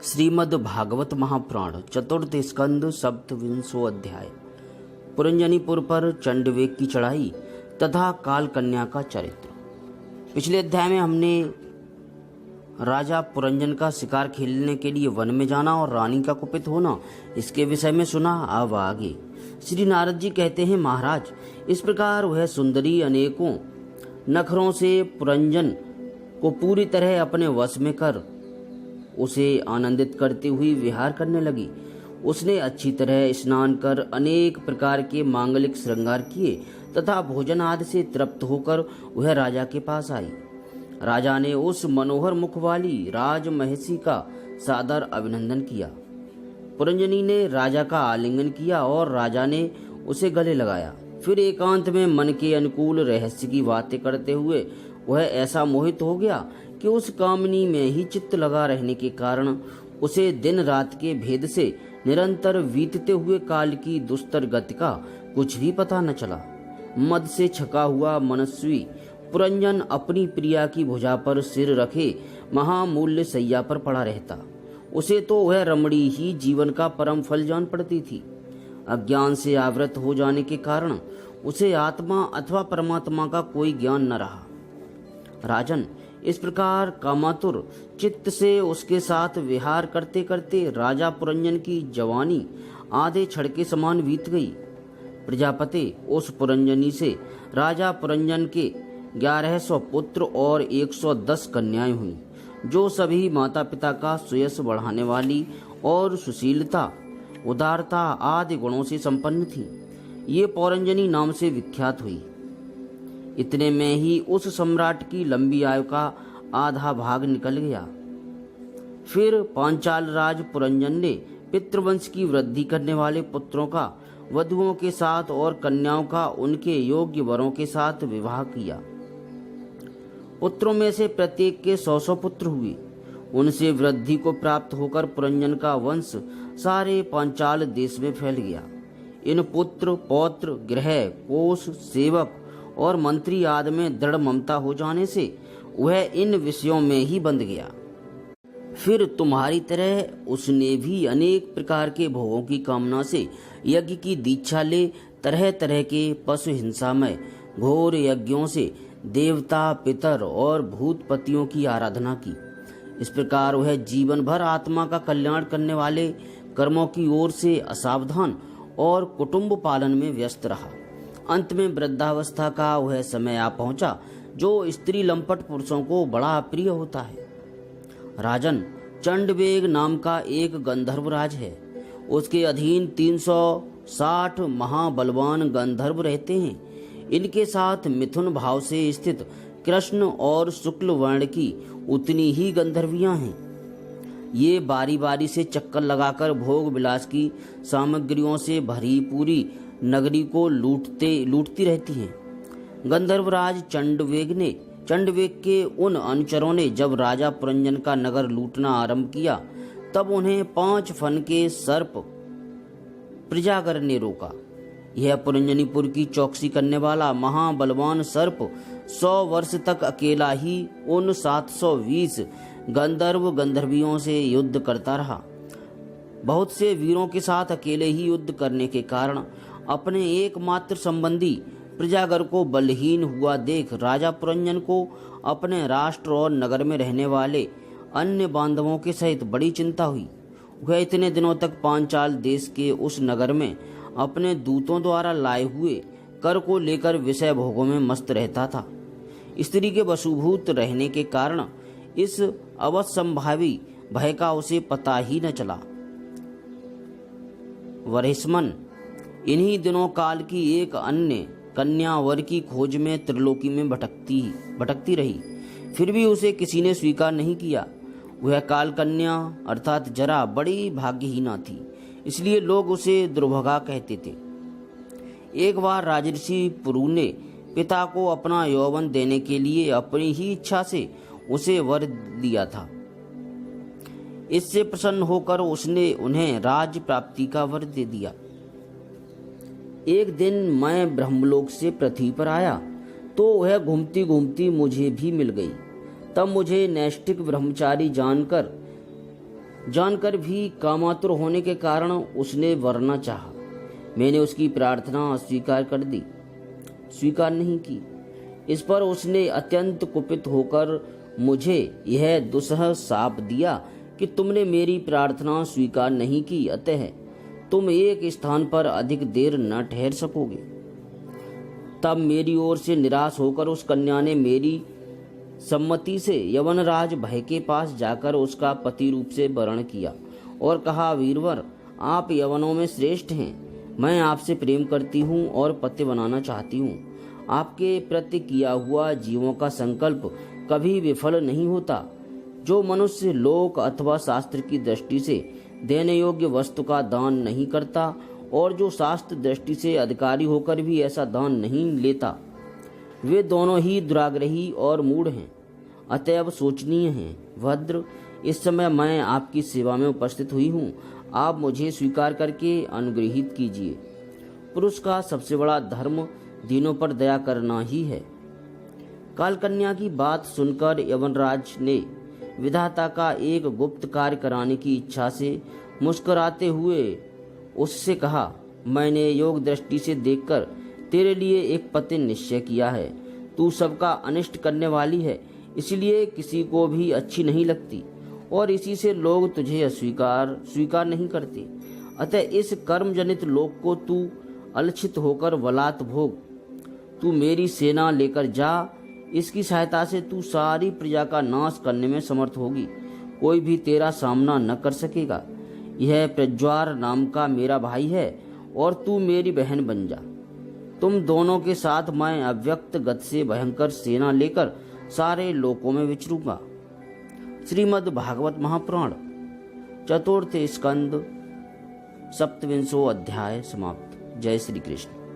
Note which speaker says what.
Speaker 1: श्रीमद् भागवत महापुराण चतुर्थ स्कंद सप्तविंशो अध्याय। पुरंजनीपुर पर चंडवेग की चढ़ाई तथा काल कन्या का चरित्र। पिछले अध्याय में हमने राजा पुरंजन का शिकार खेलने के लिए वन में जाना और रानी का कुपित होना इसके विषय में सुना। अब आगे श्री नारद जी कहते हैं, महाराज, इस प्रकार वह सुंदरी अनेकों नखरों से पुरंजन को पूरी तरह अपने वश में कर उसे आनंदित करती हुई विहार करने लगी। उसने अच्छी तरह स्नान कर अनेक प्रकार के मांगलिक श्रृंगार किए तथा भोजन आदि से तृप्त होकर वह राजा के पास आई। राजा ने उस मनोहर मुख वाली राज महिषी का सादर अभिनंदन किया। पुरंजनी ने राजा का आलिंगन किया और राजा ने उसे गले लगाया। फिर एकांत में मन के अनुकूल रहस्य की बातें करते हुए वह ऐसा मोहित हो गया कि उस कामिनी में ही चित्त लगा रहने के कारण उसे दिन रात के भेद से निरंतर बीतते हुए काल की दुस्तर गति का कुछ भी पता न चला। मद से छका हुआ मनस्वी पुरंजन अपनी प्रिया की भुजा पर सिर रखे महामूल्य सैया पर पड़ा रहता। उसे तो वह रमणी ही जीवन का परम फल जान पड़ती थी। अज्ञान से आवृत हो जाने के कारण उसे आत्मा अथवा परमात्मा का कोई ज्ञान न रहा। राजन, इस प्रकार कामातुर चित्त से उसके साथ विहार करते करते राजा पुरंजन की जवानी आधे छड़ के समान बीत गई। प्रजापति उस पुरंजनी से राजा पुरंजन के 1100 पुत्र और 110 कन्याएं हुई, जो सभी माता पिता का सुयश बढ़ाने वाली और सुशीलता उदारता आदि गुणों से संपन्न थी। ये पुरंजनी नाम से विख्यात हुई। इतने में ही उस सम्राट की लंबी आयु का आधा भाग निकल गया। फिर पांचाल राज पुरंजन ने पितृवंश की वृद्धि करने वाले पुत्रों का वधुओं के साथ और कन्याओं का उनके योग्य वरों के साथ विवाह किया। पुत्रों में से प्रत्येक के 100 पुत्र हुए। उनसे वृद्धि को प्राप्त होकर पुरंजन का वंश सारे पांचाल देश में फैल गया। इन पुत्र पौत्र गृह कोष सेवक और मंत्री आदि में दृढ़ ममता हो जाने से वह इन विषयों में ही बंध गया। फिर तुम्हारी तरह उसने भी अनेक प्रकार के भोगों की कामना से यज्ञ की दीक्षा ले तरह तरह के पशु हिंसामय घोर यज्ञों से देवता पितर और भूतपतियों की आराधना की। इस प्रकार वह जीवन भर आत्मा का कल्याण करने वाले कर्मों की ओर से असावधान और कुटुंब पालन में व्यस्त रहा। अंत में वृद्धावस्था का वह समय आ पहुंचा जो स्त्री लंपट पुरुषों को बड़ा अप्रिय होता है। राजन, चंडवेग नाम का एक गंधर्व राज है। उसके अधीन 360 महाबलवान गंधर्व रहते हैं। इनके साथ मिथुन भाव से स्थित कृष्ण और शुक्ल वर्ण की उतनी ही गंधर्वियां हैं। ये बारी बारी से चक्कर लगाकर भोग विलास की सामग्रियों से भरी पूरी नगरी को लूटती रहती हैं। गंधर्वराज चंडवेग के उन अनुचरों ने जब राजा पुरंजन का नगर लूटना आरंभ किया तब उन्हें 5 फन के सर्प प्रजागर ने रोका। यह पुरंजनीपुर की चौकसी करने वाला महाबलवान सर्प 100 वर्ष तक अकेला ही उन 720 गंधर्वियों से युद्ध करता रहा। बहुत से वीरों के साथ अकेले ही युद्ध करने के कारण अपने एकमात्र संबंधी प्रजागर को बलहीन हुआ देख राजा पुरंजन को अपने राष्ट्र और नगर में रहने वाले अन्य बांधवों के सहित बड़ी चिंता हुई। वह इतने दिनों तक पांचाल देश के उस नगर में अपने दूतों द्वारा लाए हुए कर को लेकर विषय भोगों में मस्त रहता था। स्त्री के वशुभूत रहने के कारण इस अवश्यंभावी भय का उसे पता ही न चला। वरिष्मन इन्हीं दिनों काल की एक अन्य कन्या वर की खोज में त्रिलोकी में भटकती रही। फिर भी उसे किसी ने स्वीकार नहीं किया। वह काल कन्या अर्थात जरा बड़ी भाग्यहीना थी, इसलिए लोग उसे दुर्भगा कहते थे। एक बार राजर्षि पुरु ने पिता को अपना यौवन देने के लिए अपनी ही इच्छा से उसे वर दिया था। इससे प्रसन्न होकर उसने उन्हें राज्य प्राप्ति का वर दे दिया। एक दिन मैं ब्रह्मलोक से पृथ्वी पर आया तो वह घूमती घूमती मुझे भी मिल गई। तब मुझे नैष्ठिक ब्रह्मचारी जानकर जानकर भी कामातुर होने के कारण उसने वरना चाहा। मैंने उसकी प्रार्थना स्वीकार नहीं की। इस पर उसने अत्यंत कुपित होकर मुझे यह दुस्सह शाप दिया कि तुमने मेरी प्रार्थना स्वीकार नहीं की, अतः तुम एक स्थान पर अधिक देर न ठहर सकोगे। तब मेरी ओर से निराश होकर उस कन्या ने मेरी सम्मति से यवनराज भय के पास जाकर उसका पति रूप से वरण किया और कहा, वीरवर, आप यवनों में श्रेष्ठ हैं। मैं आपसे प्रेम करती हूँ और पति बनाना चाहती हूँ। आपके प्रति किया हुआ जीवों का संकल्प कभी विफल नहीं होता। जो मनुष्य लोक अथवा शास्त्र की दृष्टि से देने योग्य वस्तु का दान नहीं करता और जो शास्त्र दृष्टि से अधिकारी होकर भी ऐसा दान नहीं लेता, वे दोनों ही दुराग्रही और मूढ़ हैं, अतएव शोचनीय हैं। भद्र, इस समय मैं आपकी सेवा में उपस्थित हुई हूँ, आप मुझे स्वीकार करके अनुग्रहित कीजिए। पुरुष का सबसे बड़ा धर्म दीनों पर दया करना ही है। कालकन्या की बात सुनकर यवनराज ने विधाता का एक गुप्त कार्य कराने की इच्छा से मुस्कुराते हुए उससे कहा, मैंने योग दृष्टि से देखकर तेरे लिए एक पति निश्चय किया है। तू सबका अनिष्ट करने वाली है, इसलिए किसी को भी अच्छी नहीं लगती और इसी से लोग तुझे स्वीकार नहीं करते। अतः इस कर्म जनित लोक को तू अलक्षित होकर बलात् भोग। तू मेरी सेना लेकर जा, इसकी सहायता से तू सारी प्रजा का नाश करने में समर्थ होगी। कोई भी तेरा सामना न कर सकेगा। यह प्रज्वार नाम का मेरा भाई है और तू मेरी बहन बन जा। तुम दोनों के साथ मैं अव्यक्त गति से भयंकर सेना लेकर सारे लोकों में विचरूंगा। श्रीमद् भागवत महापुराण चतुर्थ स्कंद 27वां अध्याय समाप्त। जय श्री कृष्ण।